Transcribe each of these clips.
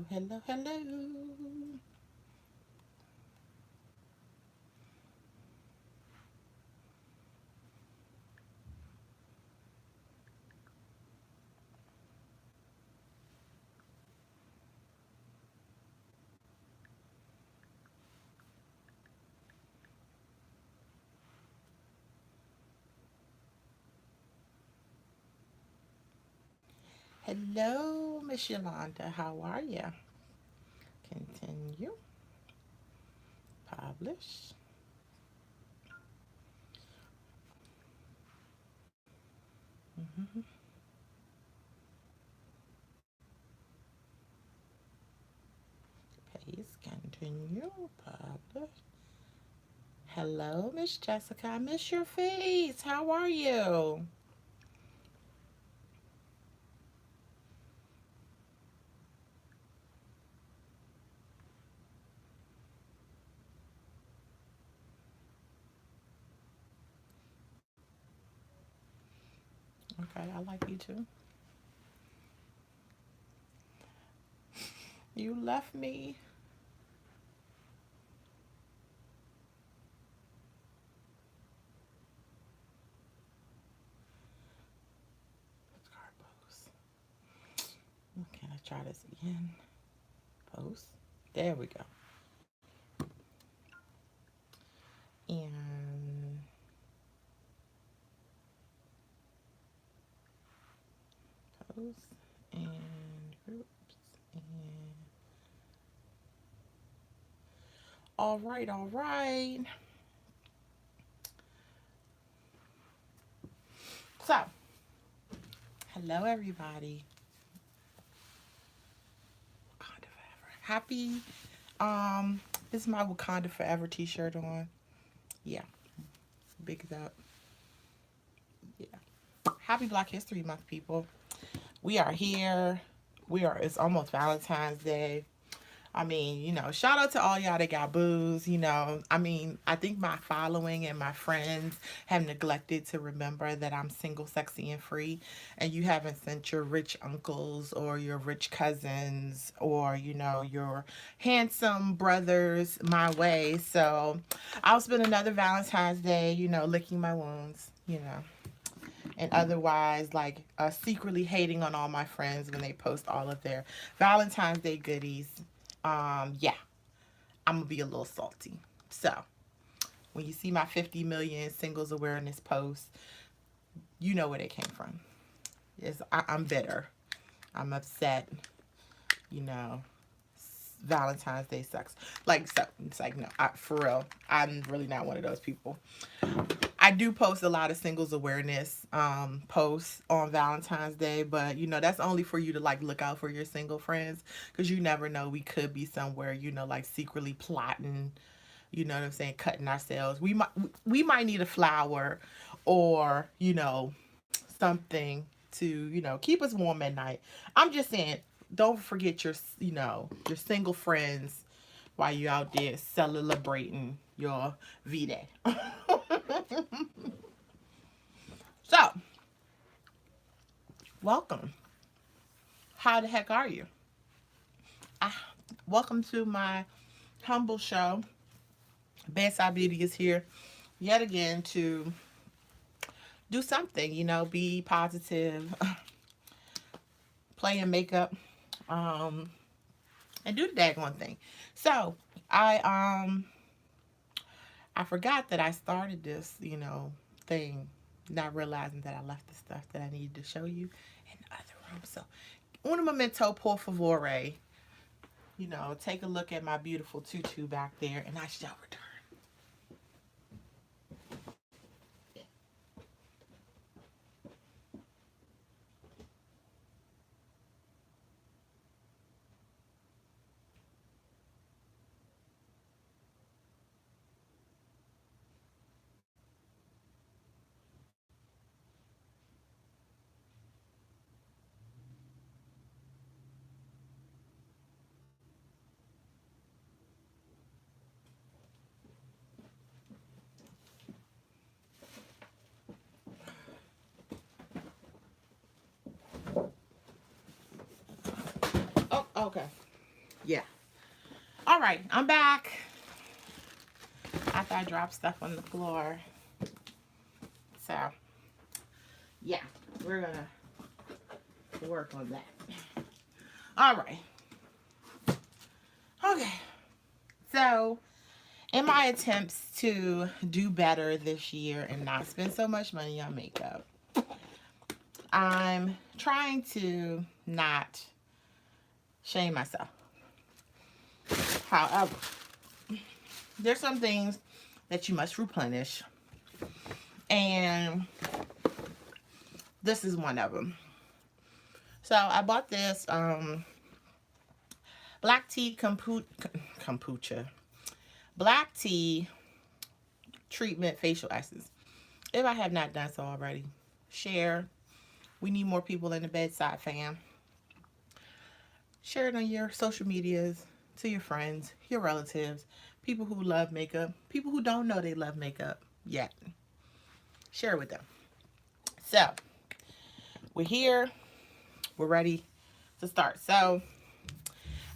Hello, hello, hello. Hello, Miss Yolanda. How are you? Continue. Publish. Mm-hmm. Paste. Continue. Publish. Hello, Miss Jessica. I miss your face. How are you? Okay, I like you too. You left me. Card post. Can I try this again? Post. There we go. And post and groups and all right, all right. So, hello everybody. Wakanda Forever. Happy this is my Wakanda Forever t-shirt on. Yeah, big up. Yeah. Happy Black History Month, people. We are here. It's almost Valentine's Day. I mean, shout out to all y'all that got booze. I mean, I think my following and my friends have neglected to remember that I'm single, sexy, and free. And you haven't sent your rich uncles or your rich cousins or, your handsome brothers my way. So I'll spend another Valentine's Day, licking my wounds, and otherwise like secretly hating on all my friends when they post all of their Valentine's Day goodies. Yeah, I'm gonna be a little salty. So when you see my 50 million singles awareness post, you know where they came from. I'm bitter. I'm upset. You know, Valentine's Day sucks. Like, so it's like, no, for real, I'm really not one of those people. I do post a lot of singles awareness posts on Valentine's Day, but that's only for you to like look out for your single friends, because you never know, we could be somewhere, like secretly plotting, you know what I'm saying, cutting ourselves. We might need a flower or, something to, keep us warm at night. I'm just saying, don't forget your, your single friends while you're out there celebrating your V-Day. So, welcome. How the heck are you? Welcome to my humble show. Bedside Beauty is here yet again to do something, be positive, play in makeup, um, and do the daggone thing. So, I forgot that I started this, thing, not realizing that I left the stuff that I needed to show you in the other room. So, un momento, por favore. Take a look at my beautiful tutu back there, and I shall return. Okay. Yeah. All right. I'm back. After I dropped stuff on the floor. So, yeah. We're going to work on that. All right. Okay. So, in my attempts to do better this year and not spend so much money on makeup, I'm trying to not shame myself. However, there's some things that you must replenish, and this is one of them. So I bought this black tea kombucha, black tea treatment facial essence. If I have not done so already, share. We need more people in the Bedside fam. Share it on your social medias, to your friends, your relatives, people who love makeup, people who don't know they love makeup yet. Share it with them. So, we're here. We're ready to start. So,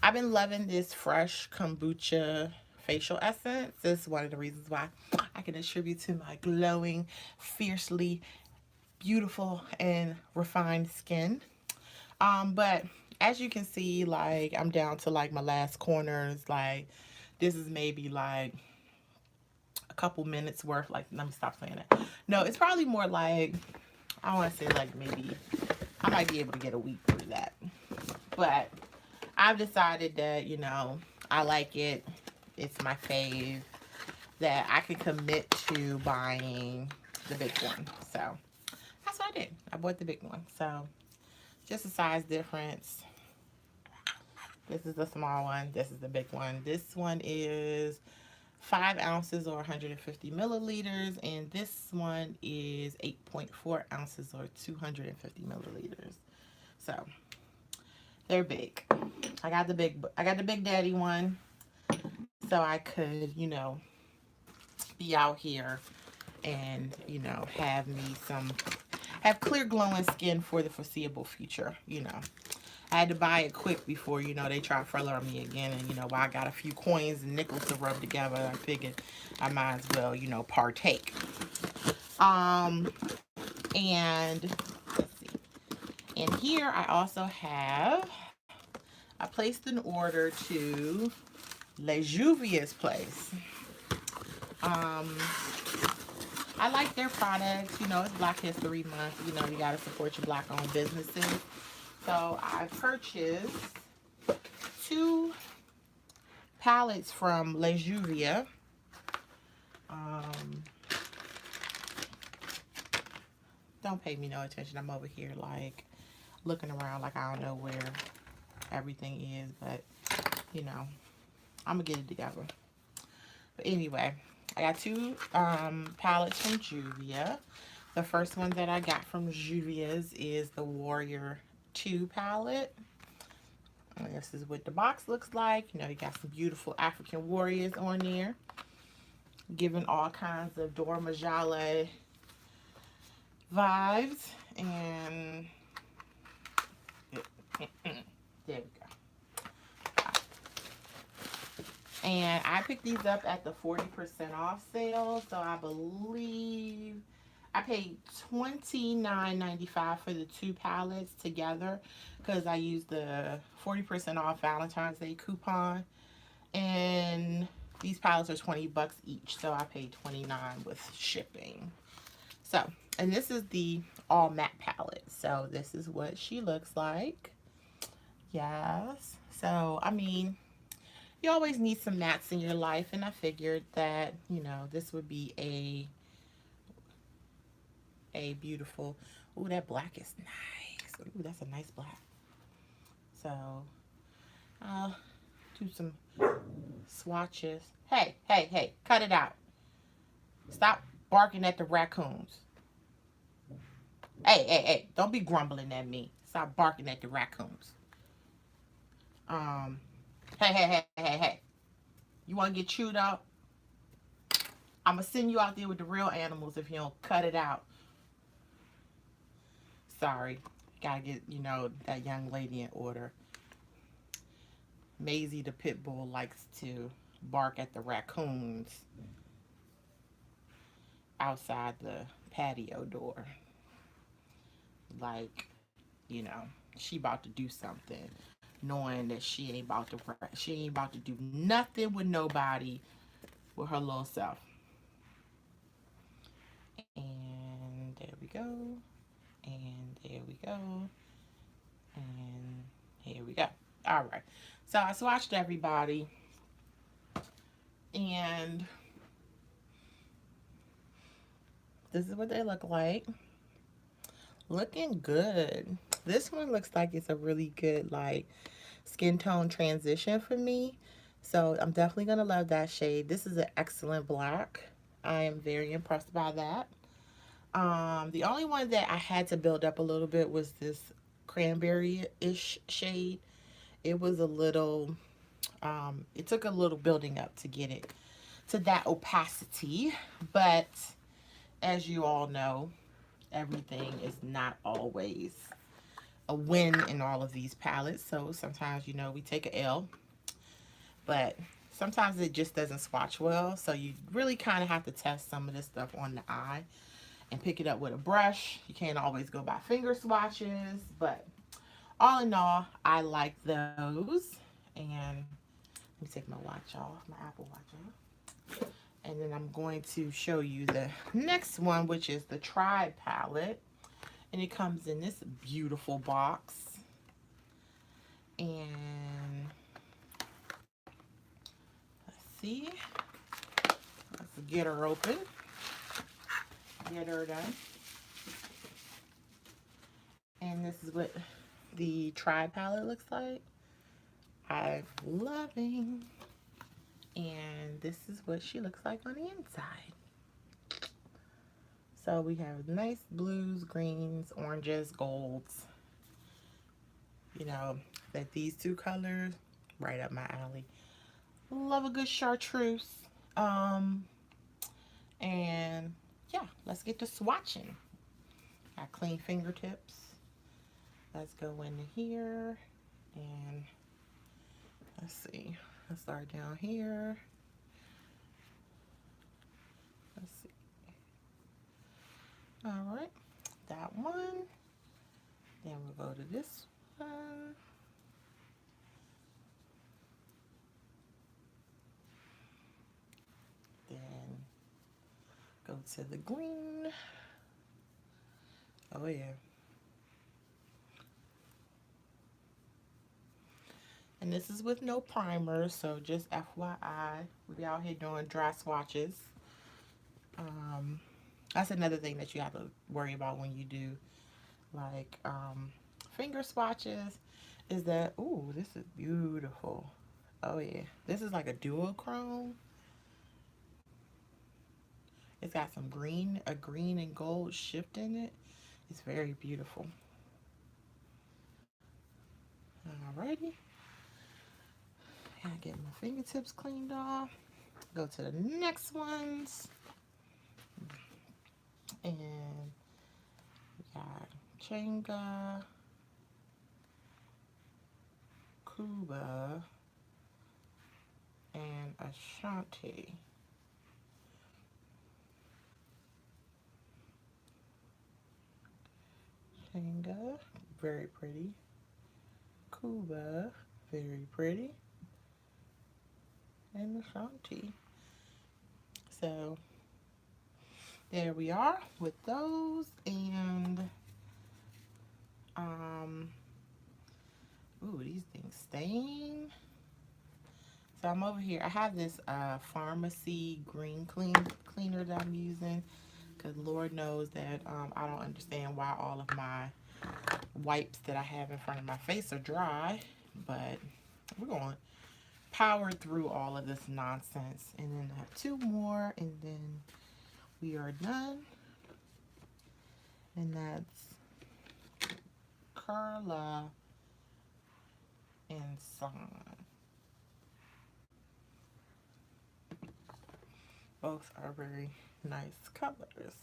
I've been loving this fresh kombucha facial essence. This is one of the reasons why I can attribute to my glowing, fiercely beautiful and refined skin. But as you can see, like, I'm down to like my last corners. Like, this is maybe like a couple minutes worth. Like, let me stop saying that. No, it's probably more like, I want to say like maybe I might be able to get a week through that. But I've decided that, I like it. It's my fave. That I can commit to buying the big one. So that's what I did. I bought the big one. So just a size difference. This is the small one. This is the big one. This one is 5 ounces or 150 milliliters. And this one is 8.4 ounces or 250 milliliters. So they're big. I got the big daddy one. So I could, be out here and, have clear glowing skin for the foreseeable future. I had to buy it quick before, they try to furlough on me again. And, while I got a few coins and nickels to rub together, I figured I might as well, partake. And let's see. And here I also have, I placed an order to Le Juvia's place. I like their products. It's Black History Month. You gotta support your Black-owned businesses. So I purchased 2 palettes from Le Juvia. Don't pay me no attention. I'm over here like looking around like I don't know where everything is, but I'm gonna get it together. But anyway, I got 2 palettes from Juvia. The first one that I got from Juvia's is the Warrior 2 palette. And this is what the box looks like. You got some beautiful African warriors on there, giving all kinds of Dora Majale vibes. And there we go. And I picked these up at the 40% off sale. So I believe I paid $29.95 for the 2 palettes together because I used the 40% off Valentine's Day coupon. And these palettes are $20 each. So I paid $29 with shipping. So, and this is the all matte palette. So this is what she looks like. Yes. So, I mean, you always need some mattes in your life, and I figured that, this would be a beautiful, ooh, that black is nice. Ooh, that's a nice black. So, I'll do some swatches. Hey, cut it out. Stop barking at the raccoons. Hey, don't be grumbling at me. Stop barking at the raccoons. Hey. You want to get chewed out? I'm going to send you out there with the real animals if you don't cut it out. Sorry. Gotta get, that young lady in order. Maisie the pit bull likes to bark at the raccoons outside the patio door. Like, you know, she about to do something, knowing that she ain't about to do nothing with nobody with her little self. And there we go. And there we go. And here we go. All right. So I swatched everybody. And this is what they look like. Looking good. This one looks like it's a really good, like, skin tone transition for me. So I'm definitely going to love that shade. This is an excellent black. I am very impressed by that. The only one that I had to build up a little bit was this cranberry-ish shade. It was a little, it took a little building up to get it to that opacity. But as you all know, everything is not always a win in all of these palettes. So sometimes, you know, we take a L, but sometimes it just doesn't swatch well. So you really kind of have to test some of this stuff on the eye and pick it up with a brush. You can't always go by finger swatches, but all in all, I like those. And let me take my watch off, my Apple Watch off. And then I'm going to show you the next one, which is the Tribe palette. And it comes in this beautiful box. And let's see. Let's get her open. Get her done. And this is what the Tribe palette looks like. I'm loving. And this is what she looks like on the inside. So we have nice blues, greens, oranges, golds. You know, that these two colors, right up my alley. Love a good chartreuse. And yeah, let's get to swatching. Got clean fingertips. Let's go into here and let's see. Let's start down here. Let's see. All right, that one. Then we'll go to this one. Then go to the green. Oh yeah. And this is with no primer, so just FYI, we be out here doing dry swatches. That's another thing that you have to worry about when you do like finger swatches is that, ooh, this is beautiful. Oh yeah, this is like a duochrome. It's got some green, a green and gold shift in it. It's very beautiful. Alrighty. Gotta get my fingertips cleaned off. Go to the next ones. And we got Chenga, Cuba, and Ashanti. Chenga, very pretty. Cuba, very pretty. And Ashanti. So there we are with those. And ooh, these things stain. So I'm over here. I have this pharmacy green cleaner that I'm using, because Lord knows that I don't understand why all of my wipes that I have in front of my face are dry. But we're going to power through all of this nonsense. And then I have two more, and then we are done. And that's Carla and Son. Both are very nice colors.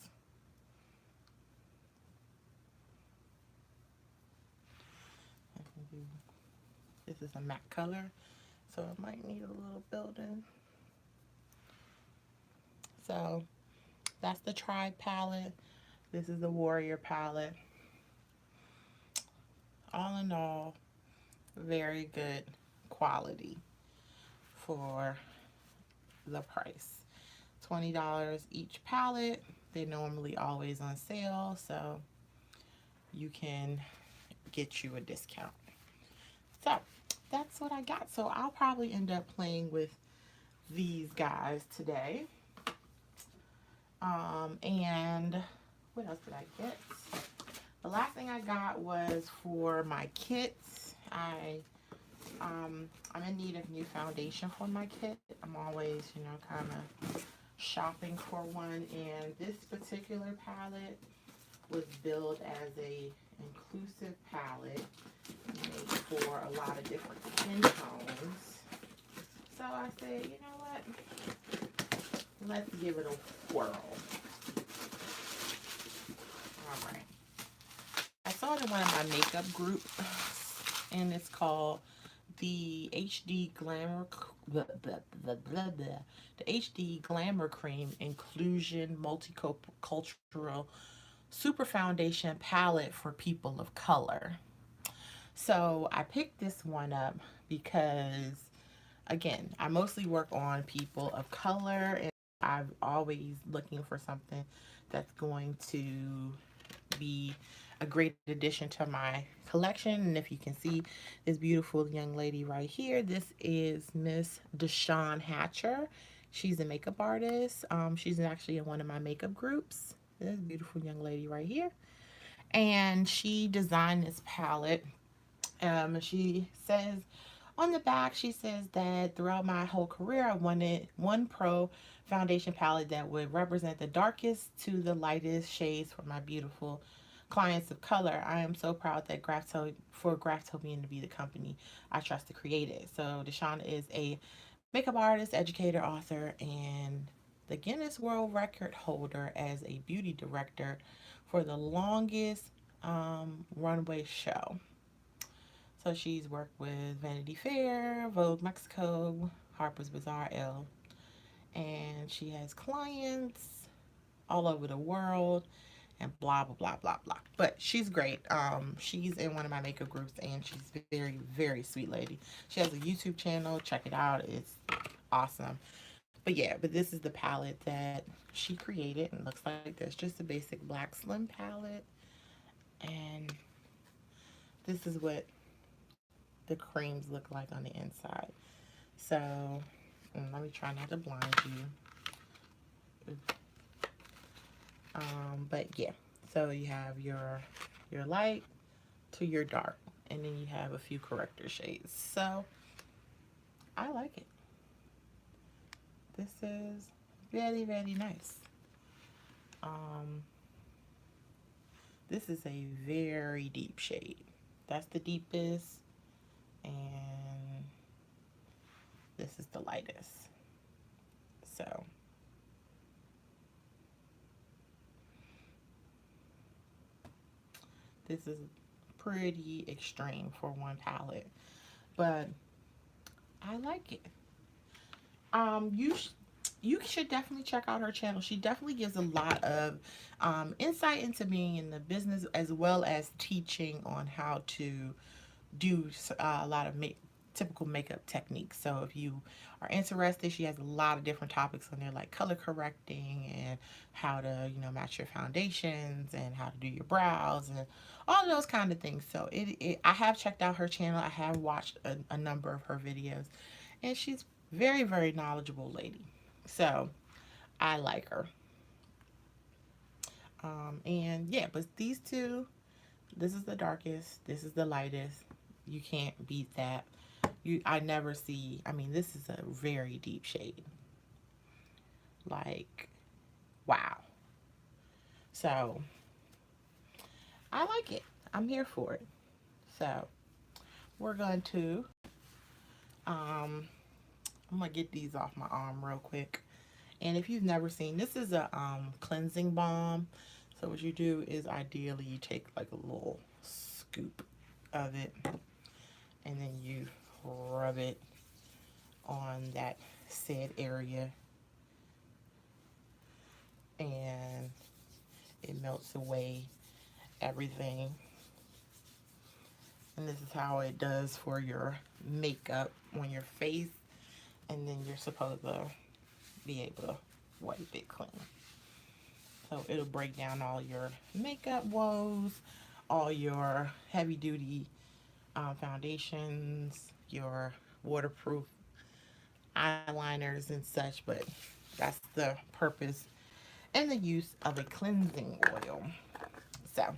This is a matte color. so it might need a little building. So that's the Tribe palette. This is the Warrior palette. All in all, very good quality for the price. $20 each palette. They're normally always on sale, so you can get you a discount. So that's what I got. So I'll probably end up playing with these guys today. And what else did I get? The last thing I got was for my kits. I'm in need of new foundation for my kit. I'm always, kind of shopping for one. And this particular palette was billed as a inclusive palette made for a lot of different skin tones. So I said, you know what? Let's give it a whirl. All right. I saw it in one of my makeup groups, and it's called the HD Glamour, the HD Glamour Cream Inclusion Multicultural Super Foundation Palette for People of Color. So I picked this one up because, again, I mostly work on people of color, and I'm always looking for something that's going to be a great addition to my collection. And if you can see this beautiful young lady right here, this is Miss Deshawn Hatcher. She's a makeup artist. She's actually in one of my makeup groups. This beautiful young lady right here. And she designed this palette. She says on the back, she says that throughout my whole career, I wanted one pro foundation palette that would represent the darkest to the lightest shades for my beautiful clients of color. I am so proud that for Graftobian to be the company I trust to create it. So Deshawn is a makeup artist, educator, author, and the Guinness World Record holder as a beauty director for the longest runway show. So she's worked with Vanity Fair, Vogue Mexico, Harper's Bazaar, Elle, and she has clients all over the world and blah, blah, blah, blah, blah. But she's great. She's in one of my makeup groups, and she's very, very sweet lady. She has a YouTube channel. Check it out. It's awesome. But yeah, but this is the palette that she created, and it looks like this. Just a basic black slim palette. And this is what the creams look like on the inside. So let me try not to blind you. But yeah, so you have your light to your dark, and then you have a few corrector shades. So I like it. This is very, very nice. This is a very deep shade. That's the deepest, and this is the lightest. So this is pretty extreme for one palette, but I like it. You should definitely check out her channel. She definitely gives a lot of insight into being in the business, as well as teaching on how to do a lot of typical makeup techniques. So if you are interested, she has a lot of different topics on there, like color correcting and how to, match your foundations and how to do your brows and all those kind of things. So I have checked out her channel. I have watched a number of her videos, and she's very, very knowledgeable lady. So I like her. And yeah, but these two, this is the darkest, this is the lightest. You can't beat that. I never see, this is a very deep shade. Like, wow. So I like it. I'm here for it. So we're going to I'm gonna get these off my arm real quick. And if you've never seen, this is a cleansing balm. So what you do is, ideally you take like a little scoop of it, and then you rub it on that said area, and it melts away everything. And this is how it does for your makeup on your face, and then you're supposed to be able to wipe it clean. So it'll break down all your makeup woes, all your heavy duty foundations, your waterproof eyeliners and such. But that's the purpose and the use of a cleansing oil. So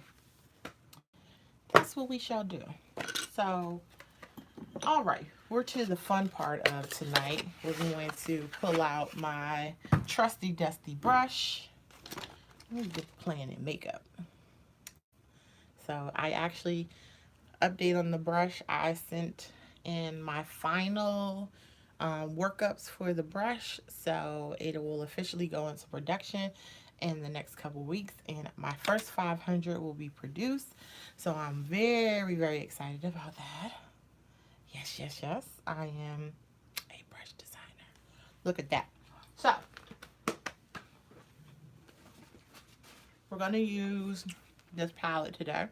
that's what we shall do. So, all right, we're to the fun part of tonight. We're going to pull out my trusty dusty brush. Let me get playing in makeup. So I actually update on the brush. I sent in my final workups for the brush, so it will officially go into production in the next couple weeks, and my first 500 will be produced. So I'm very, very excited about that. Yes, yes, yes. I am a brush designer. Look at that. So we're going to use this palette today.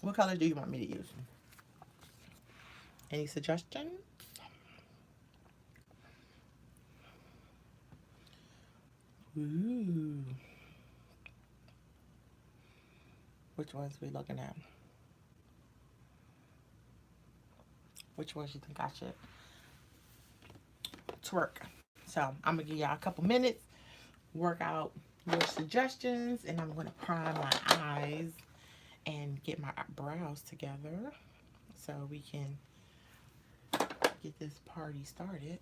What color do you want me to use? Any suggestions? Ooh. Which ones we looking at? Which ones you think I should twerk? So I'm gonna give y'all a couple minutes, work out your suggestions, and I'm gonna prime my eyes and get my brows together so we can get this party started.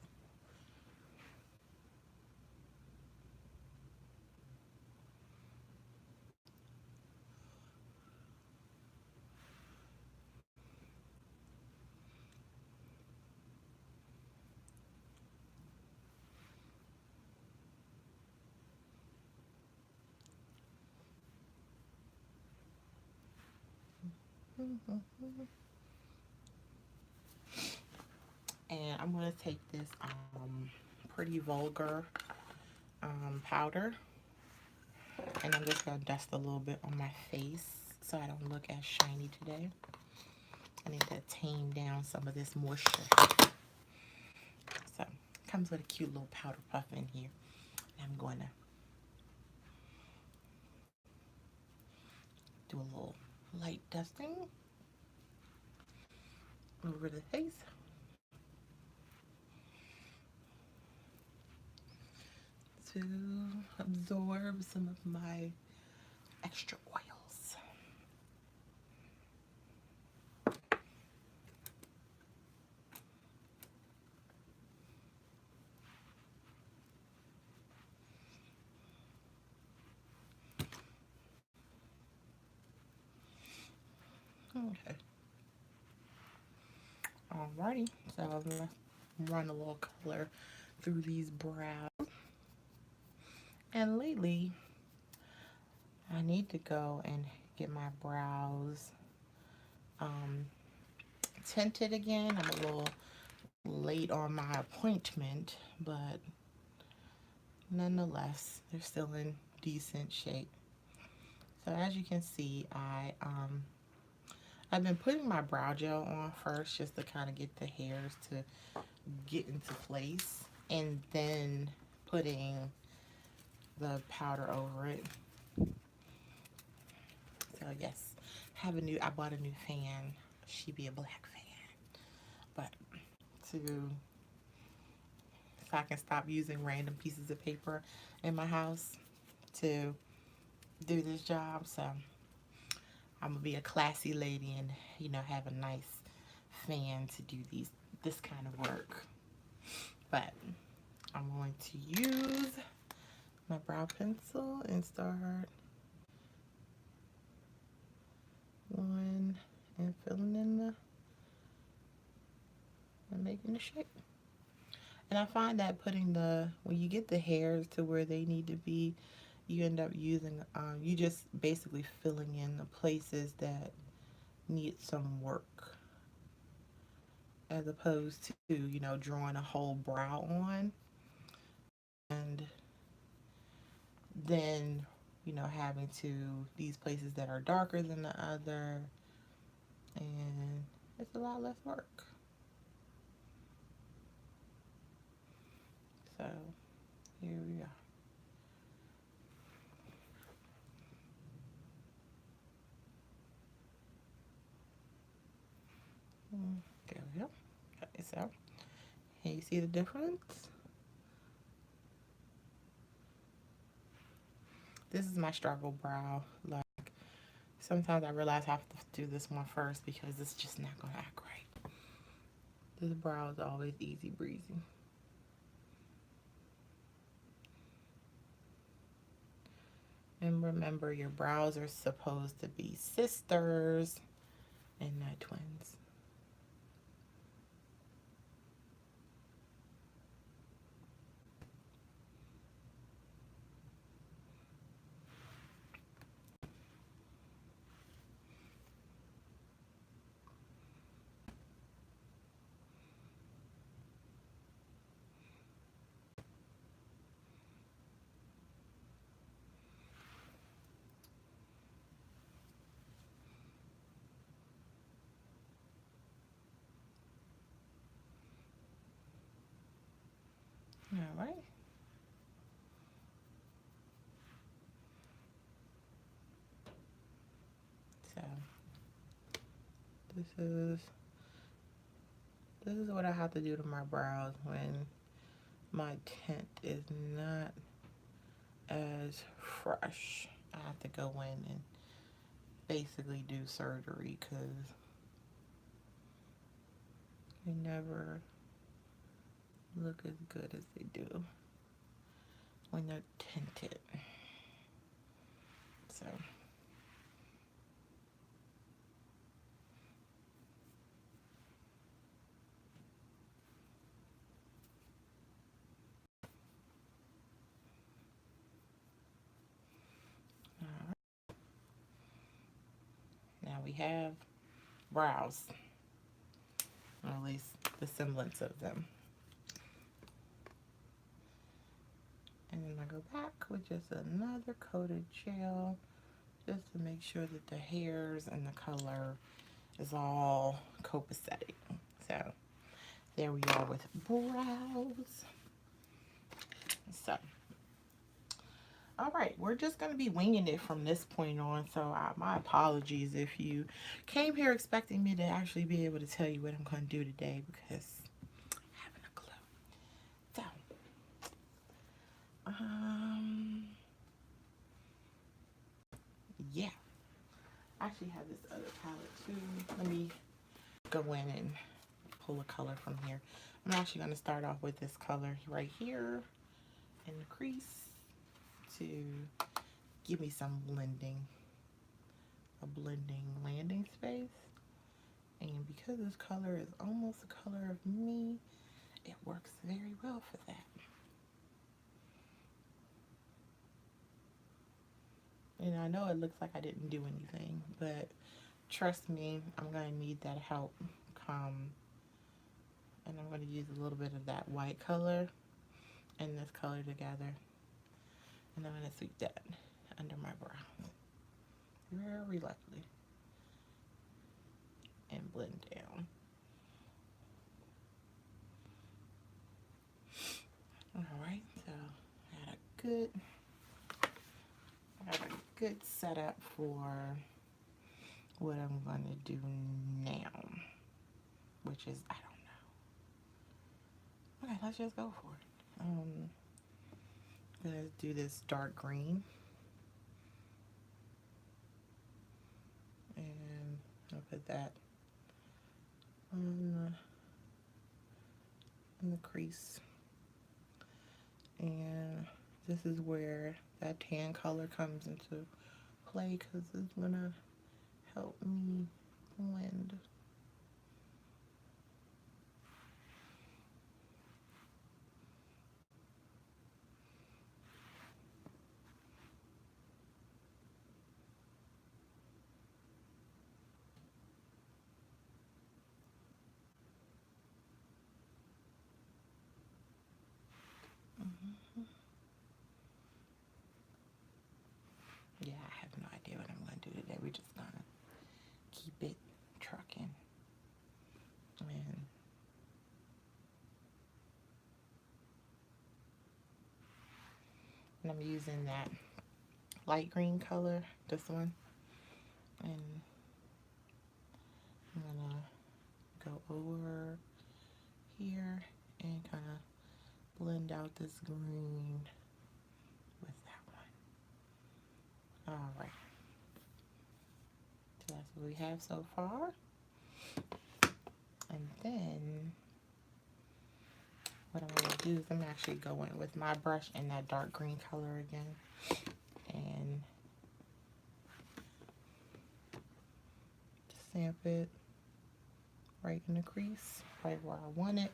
And I'm gonna take this Pretty Vulgar powder, and I'm just gonna dust a little bit on my face so I don't look as shiny today. I need to tame down some of this moisture. So comes with a cute little powder puff in here. I'm going to do a little light dusting over the face. To absorb some of my extra oils. Okay. Alrighty, so I'm gonna run a little color through these brows. And lately, I need to go and get my brows tinted again. I'm a little late on my appointment, but nonetheless, they're still in decent shape. So as you can see, I've been putting my brow gel on first just to kind of get the hairs to get into place, and then putting the powder over it. So yes, I bought a new fan. She be a black fan, but so I can stop using random pieces of paper in my house to do this job. So I'm gonna be a classy lady and have a nice fan to do this kind of work. But I'm going to use my brow pencil and start going and filling in and making the shape. And I find that when you get the hairs to where they need to be, you end up using, you just basically filling in the places that need some work. as opposed to, you know, drawing a whole brow on and then, you know, having to these places that are darker than the other, and it's a lot less work. So here we are. There we go. Okay, so can you see the difference? This is my struggle brow. Like, sometimes I realize I have to do this one first because it's just not gonna act right. This brow is always easy breezy. And remember, your brows are supposed to be sisters and not twins. All right. So this is what I have to do to my brows when my tint is not as fresh. I have to go in and basically do surgery because they never look as good as they do when they're tinted. So now we have brows, or at least the semblance of them. And then I go back with just another coated gel just to make sure that the hairs and the color is all copacetic. So there we are with brows. So, all right, we're just going to be winging it from this point on. So my apologies if you came here expecting me to actually be able to tell you what I'm going to do today, because I haven't a clue. So, yeah. I actually have this other palette too. Let me go in and pull a color from here. I'm actually going to start off with this color right here in the crease to give me some blending, a blending landing space. And because this color is almost the color of me, it works very well for that. And I know it looks like I didn't do anything, but trust me, I'm going to need that help come. And I'm going to use a little bit of that white color and this color together. And I'm going to sweep that under my brow very lightly and blend down. Alright, so I got a good setup for what I'm going to do now, which is, I don't know. Okay, let's just go for it. I'm going to do this dark green. And I'll put that on in the crease. And this is where that tan color comes into play, because it's going to help me blend. And I'm using that light green color, this one. And I'm gonna go over here and kind of blend out this green with that one. All right. So that's what we have so far. And then what I'm going to do is I'm actually going with my brush in that dark green color again. And stamp it right in the crease, right where I want it.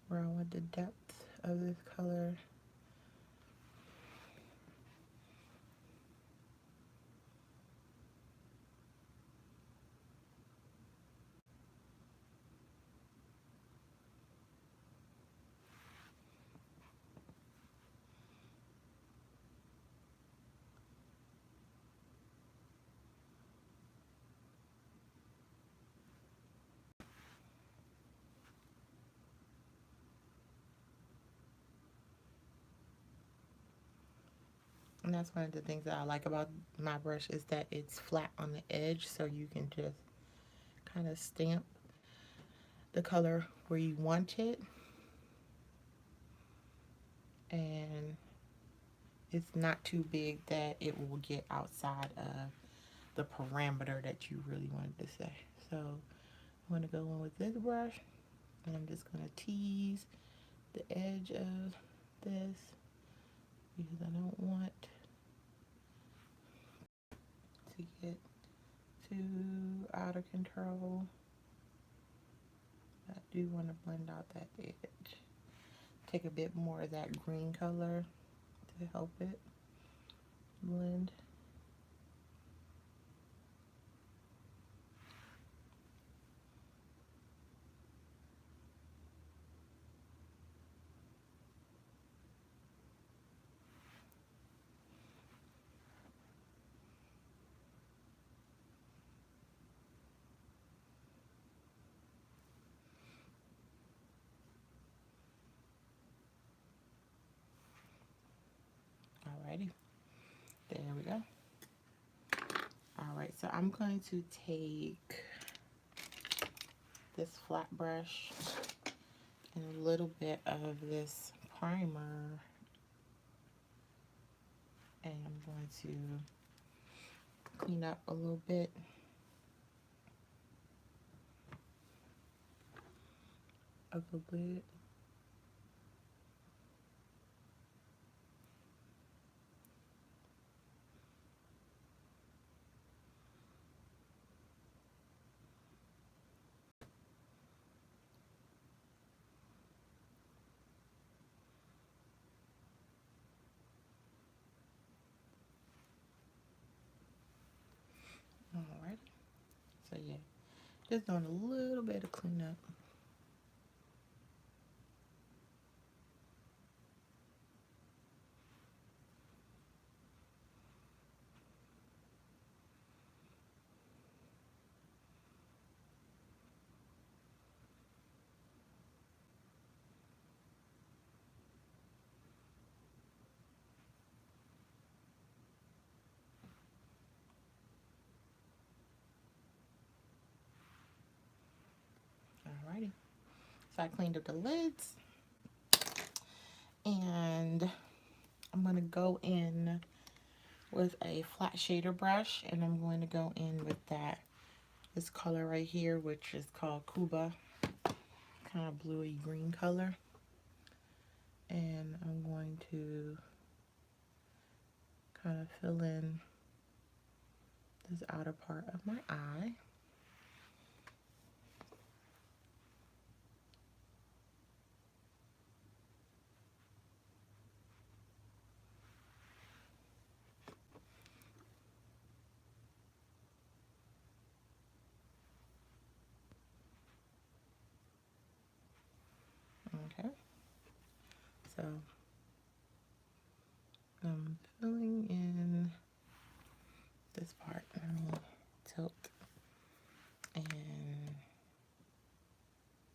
Where I want the depth of this color. And that's one of the things that I like about my brush is that it's flat on the edge, so you can just kind of stamp the color where you want it. And it's not too big that it will get outside of the parameter that you really wanted to say. So I'm going to go in with this brush, and I'm just going to tease the edge of this because I don't want to get too out of control. I do want to blend out that edge. Take a bit more of that green color to help it blend. Alrighty, there we go. Alright, so I'm going to take this flat brush and a little bit of this primer, and I'm going to clean up a little bit of the lid. Alright, so yeah, just doing a little bit of cleanup. Alrighty, so I cleaned up the lids, and I'm going to go in with a flat shader brush, and I'm going to go in with this color right here, which is called Cuba, kind of bluey green color. And I'm going to kind of fill in this outer part of my eye. Okay, so I'm filling in this part. Let me tilt, and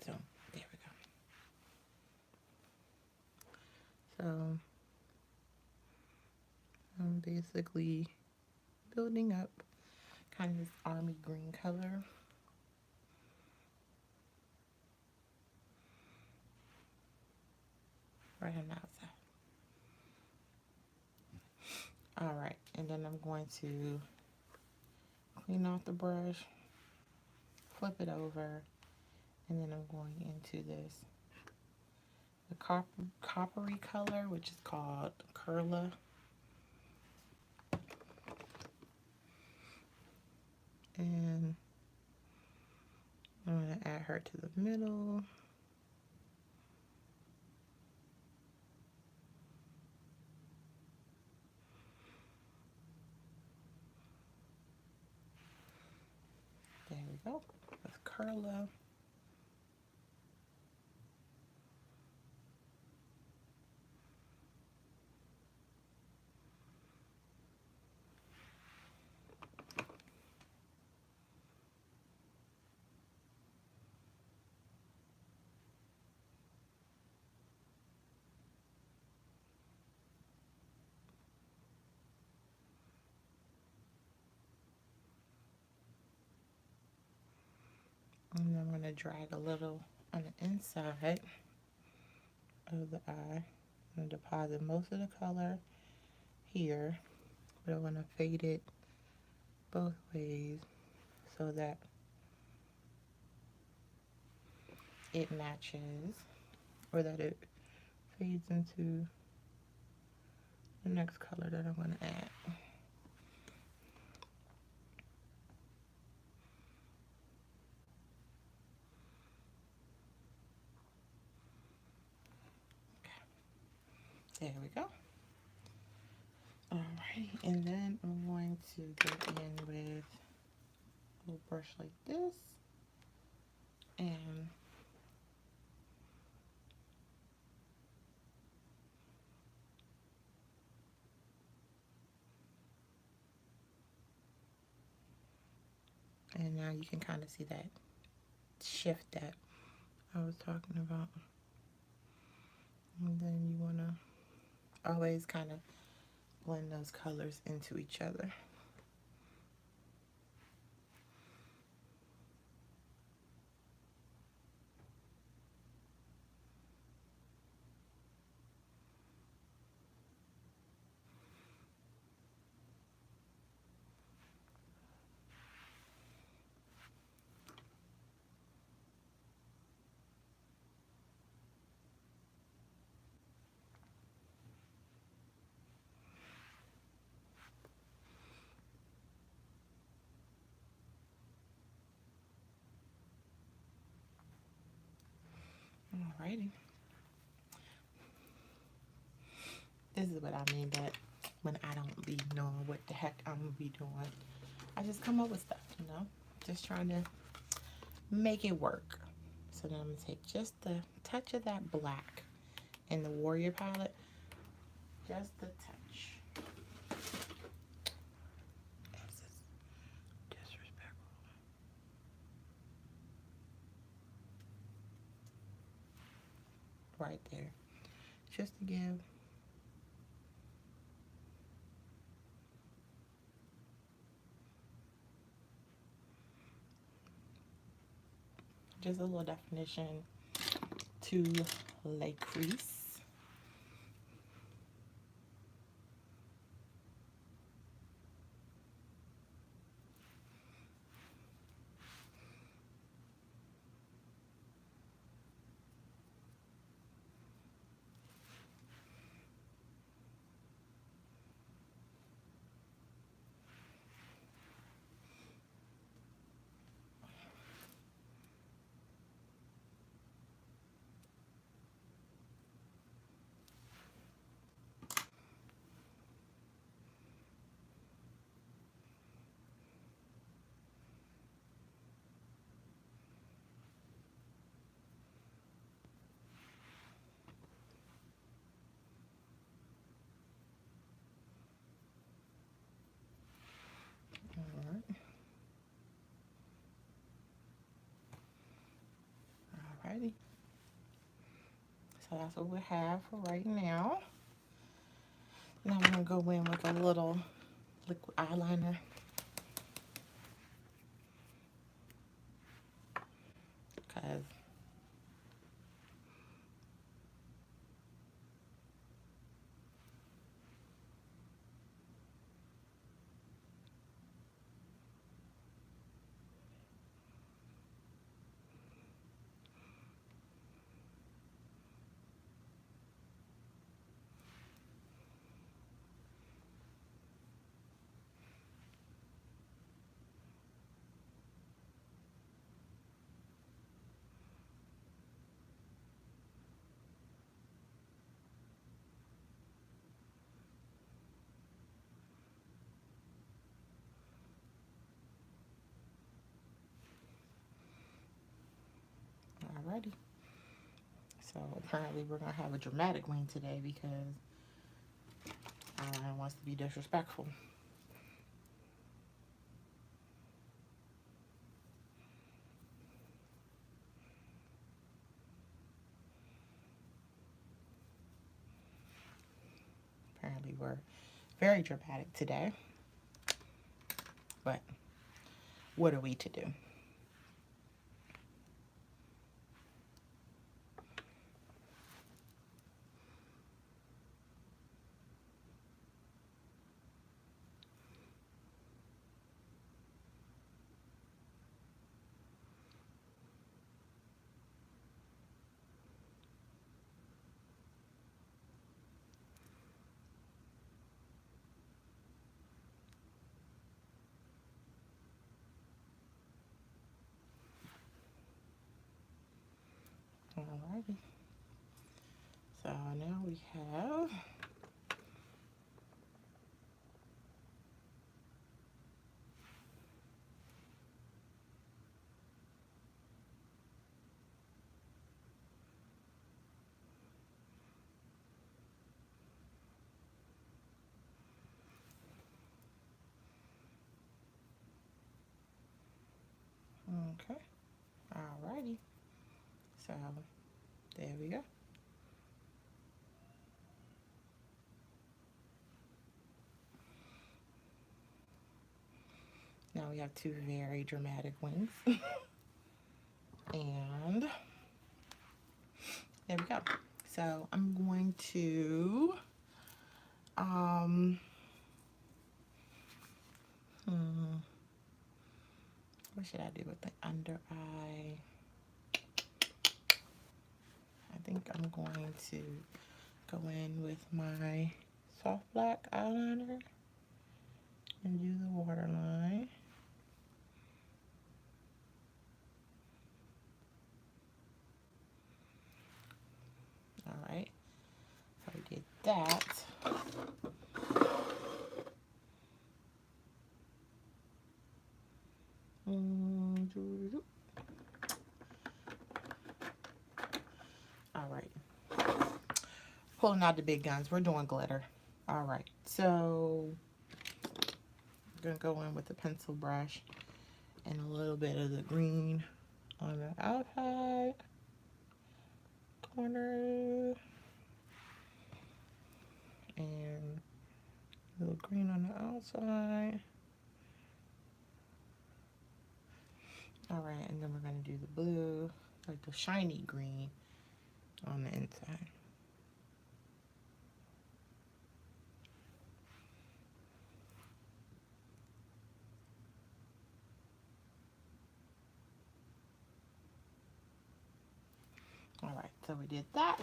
so there we go. So I'm basically building up kind of this army green color. Right on the outside. Alright, and then I'm going to clean off the brush, flip it over, and then I'm going into the coppery color, which is called Curla. And I'm going to add her to the middle. There we go, with Curla. And I'm going to drag a little on the inside of the eye. I'm going to deposit most of the color here, but I'm going to fade it both ways so that it matches, or that it fades into the next color that I'm going to add. There we go. Alrighty, and then I'm going to go in with a little brush like this, and now you can kind of see that shift that I was talking about. And then you want to always kind of blend those colors into each other. Alrighty. This is what I mean that when I don't be knowing what the heck I'm gonna be doing, I just come up with stuff, you know? Just trying to make it work. So then I'm gonna take just the touch of that black in the Warrior palette. Just the touch. This is disrespectful. Right there. Just to give just a little definition to Le Crease. Alrighty. So that's what we have for right now. Now I'm going to go in with a little liquid eyeliner. Because alrighty. So apparently we're going to have a dramatic wing today because eyeliner wants to be disrespectful. Apparently we're very dramatic today. But what are we to do? Alrighty. So now we have okay. Alrighty. So there we go. Now we have two very dramatic wings. And there we go. So I'm going to what should I do with the under eye? I think I'm going to go in with my soft black eyeliner and do the waterline. Alright, so we did that. Alright, pulling out the big guns. We're doing glitter. Alright, so I'm going to go in with the pencil brush and a little bit of the green on the outside corner and a little green on the outside. Alright, and then we're going to do the blue, like the shiny green on the inside. Alright, so we did that.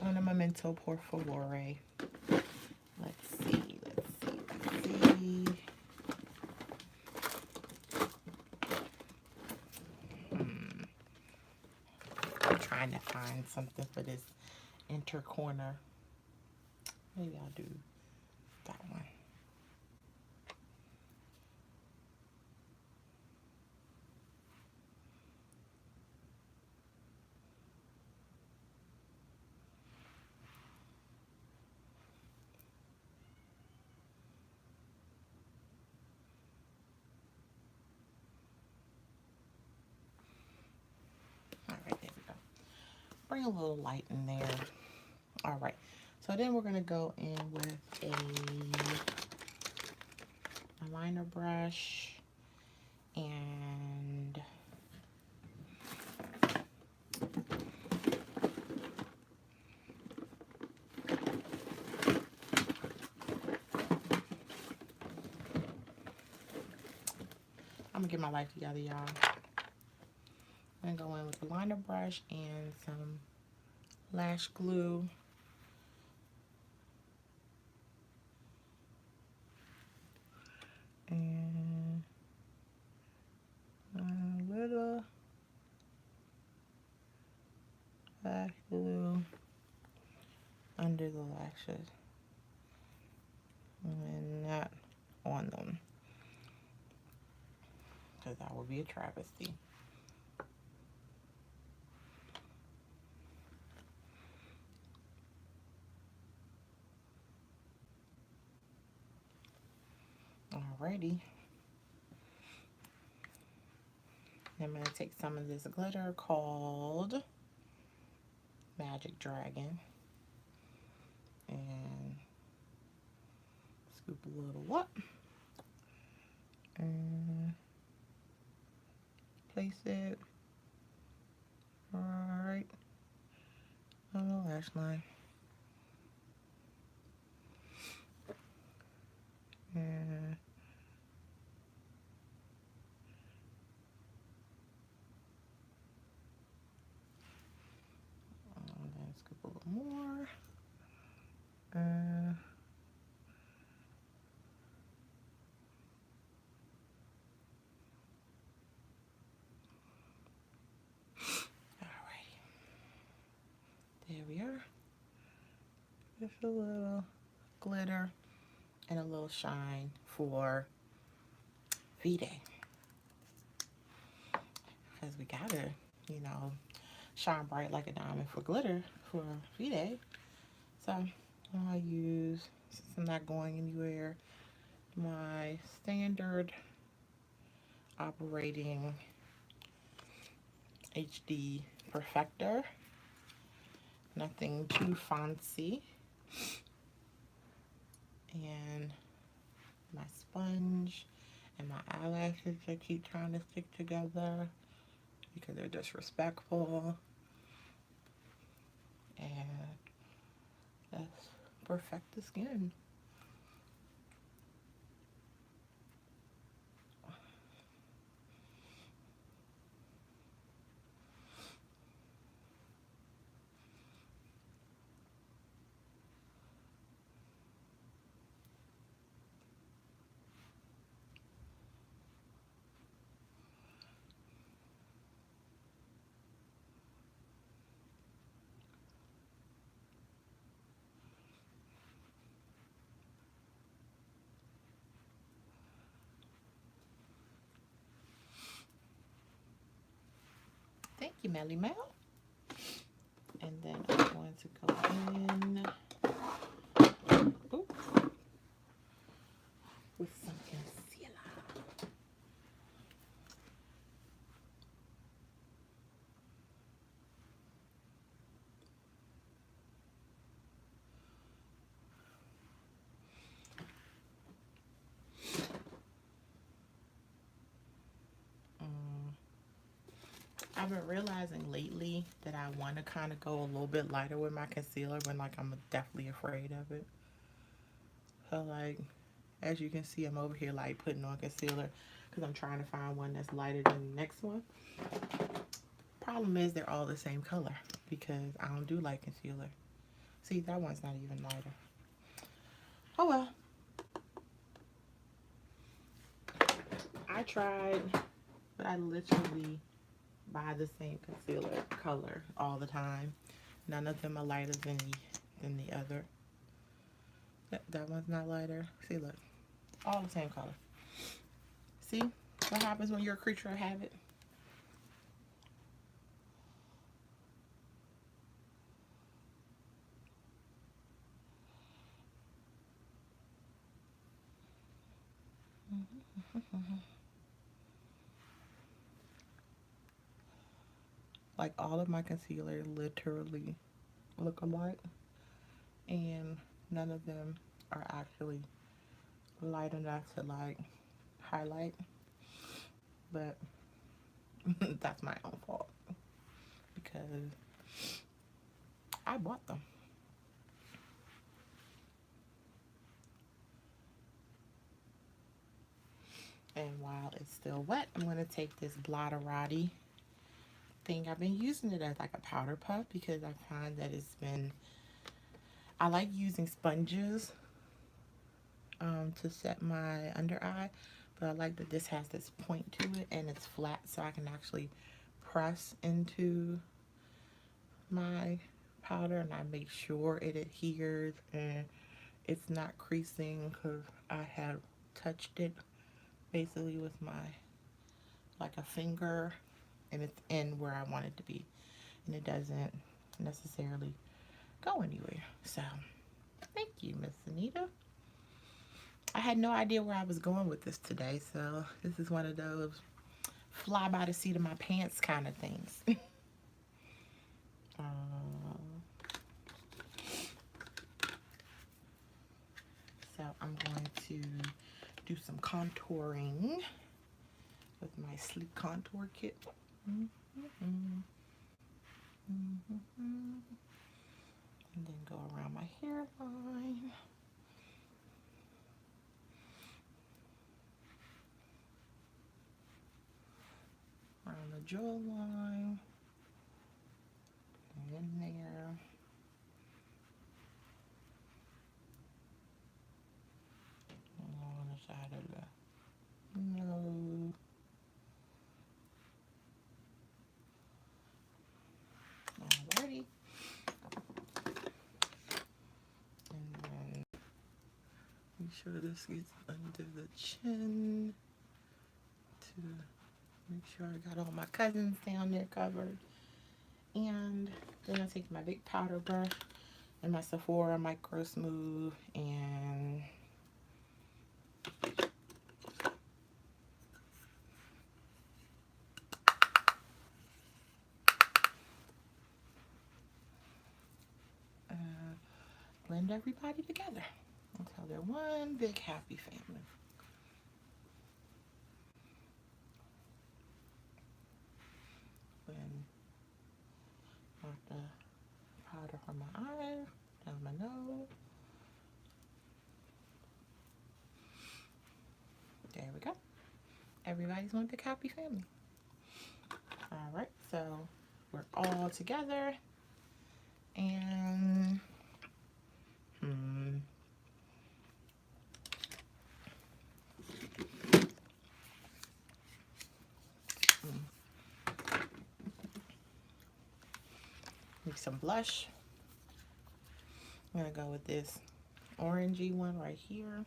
And then Memento por favore. Let's see. I'm trying to find something for this inner corner. Maybe I'll do that one. All right, there we go. Bring a little light in there. All right, so then we're gonna go in with a liner brush and I'm gonna get my life together, y'all. I'm gonna go in with a liner brush and some lash glue. And a little lash glue under the lashes. And not on them, because that would be a travesty. Alrighty. I'm going to take some of this glitter called Magic Dragon and scoop a little up and place it right on the lash line. And then scoop a little more. Alrighty. There we are. Just a little glitter and a little shine for V-Day. Because we gotta, you know, shine bright like a diamond for glitter for V-Day. So I'll use, since I'm not going anywhere, my standard operating HD perfector. Nothing too fancy. And my sponge and my eyelashes I keep trying to stick together because they're disrespectful. And let's perfect the skin. Thank you, Melly Mel. And then I'm going to go in with some concealer. I've been realizing lately that I want to kind of go a little bit lighter with my concealer, but like I'm definitely afraid of it. So like, as you can see, I'm over here like putting on concealer because I'm trying to find one that's lighter than the next one. Problem is they're all the same color because I don't do light concealer. See, that one's not even lighter. Oh well. I tried, but I literally buy the same concealer color all the time. None of them are lighter than the other. That one's not lighter. See, look. All the same color. See what happens when you're a creature of habit? Like all of my concealers literally look alike, and none of them are actually light enough to like highlight, but that's my own fault because I bought them. And while it's still wet, I'm going to take this Blotterati thing. I've been using it as like a powder puff because I find that I like using sponges to set my under eye, but I like that this has this point to it and it's flat, so I can actually press into my powder and I make sure it adheres and it's not creasing because I have touched it basically with like a finger, and it's in where I want it to be, and it doesn't necessarily go anywhere. So thank you, Miss Anita. I had no idea where I was going with this today, so this is one of those fly by the seat of my pants kind of things. So I'm going to do some contouring with my Sleek Contour Kit. And then go around my hairline. Around the jawline. And in there. On the side of the nose. Alrighty. And then make sure this gets under the chin to make sure I got all my cousins down there covered. And then I take my big powder brush and my Sephora Micro Smooth and blend everybody together until they're one big happy family. Then put the powder from my eye, down my nose. There we go. Everybody's one big happy family. All right, so we're all together, and need some blush. I'm gonna go with this orangey one right here.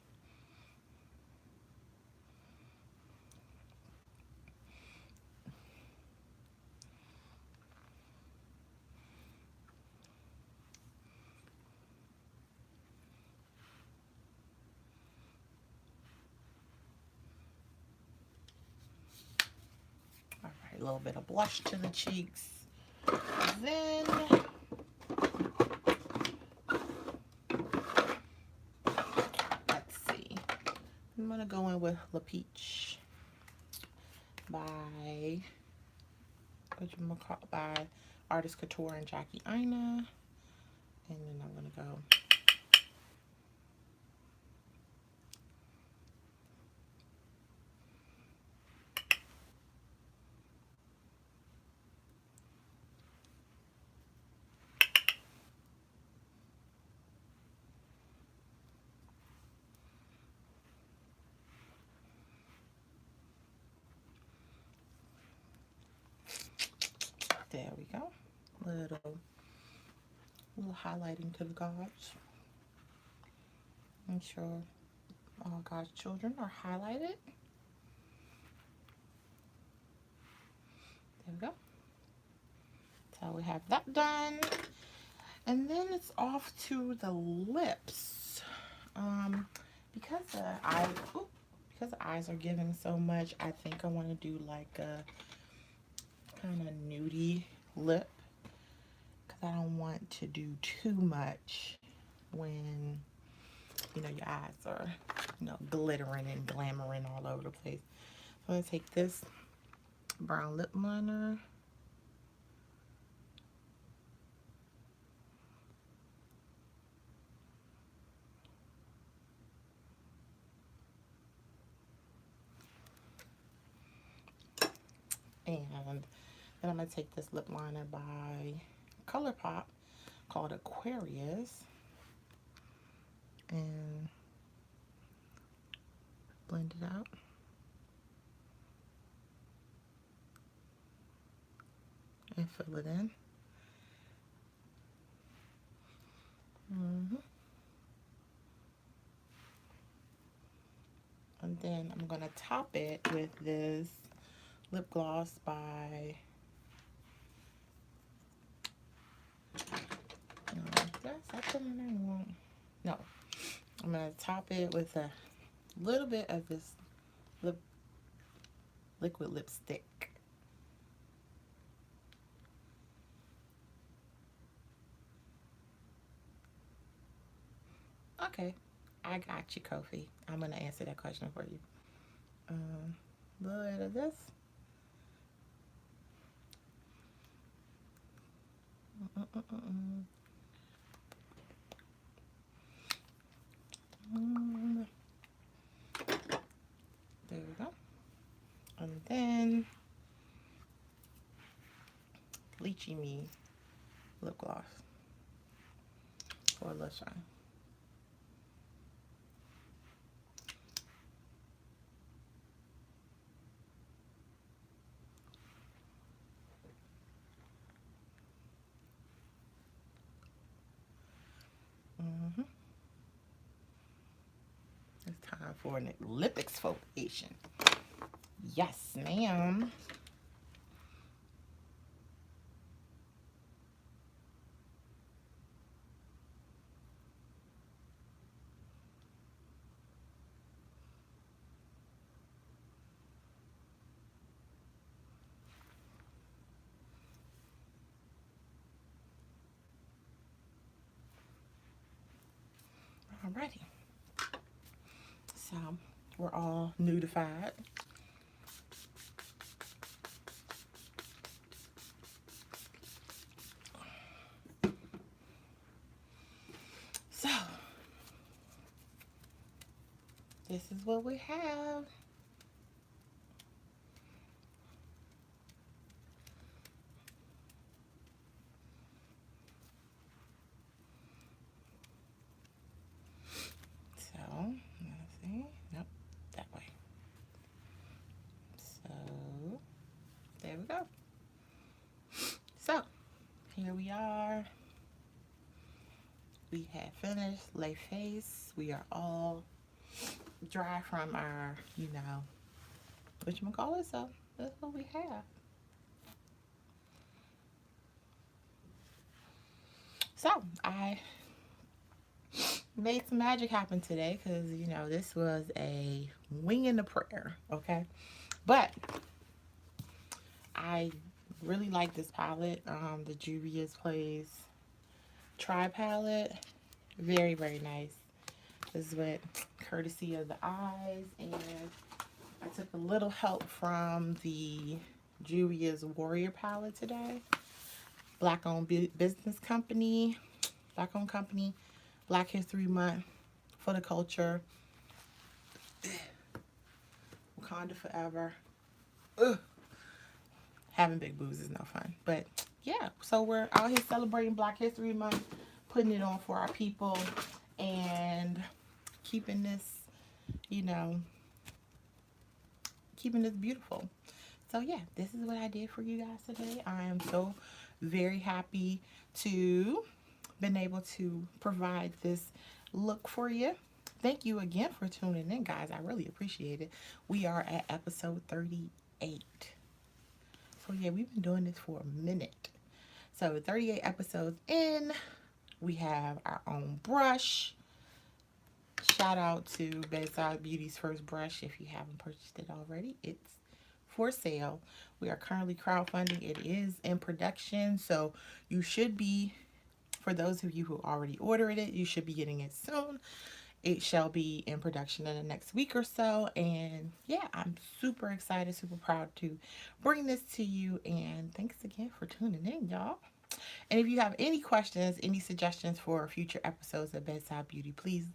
All right, a little bit of blush to the cheeks. Then let's see. I'm gonna go in with La Peach by Artist Couture and Jackie Aina. And then I'm gonna go there we go. Little A little highlighting to the gods. Make sure all God's children are highlighted. There we go. So we have that done. And then it's off to the lips. Because the eyes are giving so much, I think I want to do like a kind of nudie lip. Because I don't want to do too much when, you know, your eyes are, you know, glittering and glamoring all over the place. So I'm going to take this brown lip liner. And then I'm going to take this lip liner by ColourPop called Aquarius and blend it out. And fill it in. And then I'm going to top it with this lip gloss by no, I'm going to top it with a little bit of this liquid lipstick. Okay, I got you, Kofi. I'm going to answer that question for you. A little bit of this. There we go. And then Lychee Me lip gloss for a little shine. It's time for a lip exfoliation. Yes, ma'am. Alrighty. So we're all nudified. So this is what we have. So let's see. Nope, that way. So there we go. So here we are. We have finished lay face. We are all dry from our, you know, whatchamacallit, so that's what we have. So I made some magic happen today because, you know, this was a wing and a prayer, okay? But I really like this palette, the Juvia's Place Tri palette. Very, very nice. This is with courtesy of the eyes, and I took a little help from the Juvia's Warrior palette today. Black-owned business company, Black-owned company, Black History Month for the culture. Wakanda forever. Ugh. Having big boobs is no fun, but yeah. So we're out here celebrating Black History Month, putting it on for our people, and keeping this, you know, keeping this beautiful. So yeah, this is what I did for you guys today. I am so very happy to been able to provide this look for you. Thank you again for tuning in, guys. I really appreciate it. We are at episode 38. So, yeah, we've been doing this for a minute. So, 38 episodes in, we have our own brush. Shout out to Bedside Beauty's first brush. If you haven't purchased it already, it's for sale. We are currently crowdfunding. It is in production, so you should be, for those of you who already ordered it, you should be getting it soon. It shall be in production in the next week or so. And yeah, I'm super excited, super proud to bring this to you. And thanks again for tuning in, y'all. And if you have any questions, any suggestions for future episodes of Bedside Beauty, please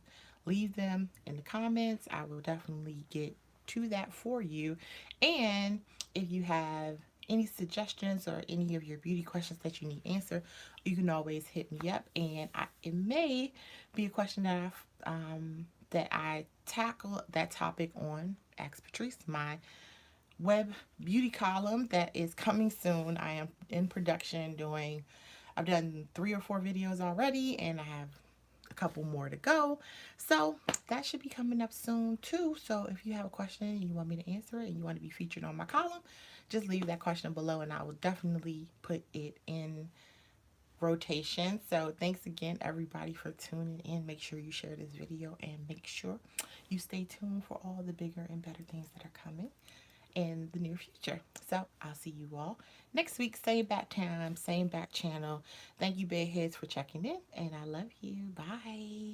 leave them in the comments. I will definitely get to that for you. And if you have any suggestions or any of your beauty questions that you need answered, you can always hit me up. And it may be a question that I tackle that topic on Ask Patrice, my web beauty column that is coming soon. I am in production I've done 3 or 4 videos already, and I have a couple more to go. So that should be coming up soon too. So if you have a question and you want me to answer it and you want to be featured on my column, just leave that question below and I will definitely put it in rotation. So thanks again, everybody, for tuning in. Make sure you share this video and make sure you stay tuned for all the bigger and better things that are coming in the near future. So I'll see you all next week, same back time, same back channel. Thank you, bedheads, for checking in, and I love you. Bye.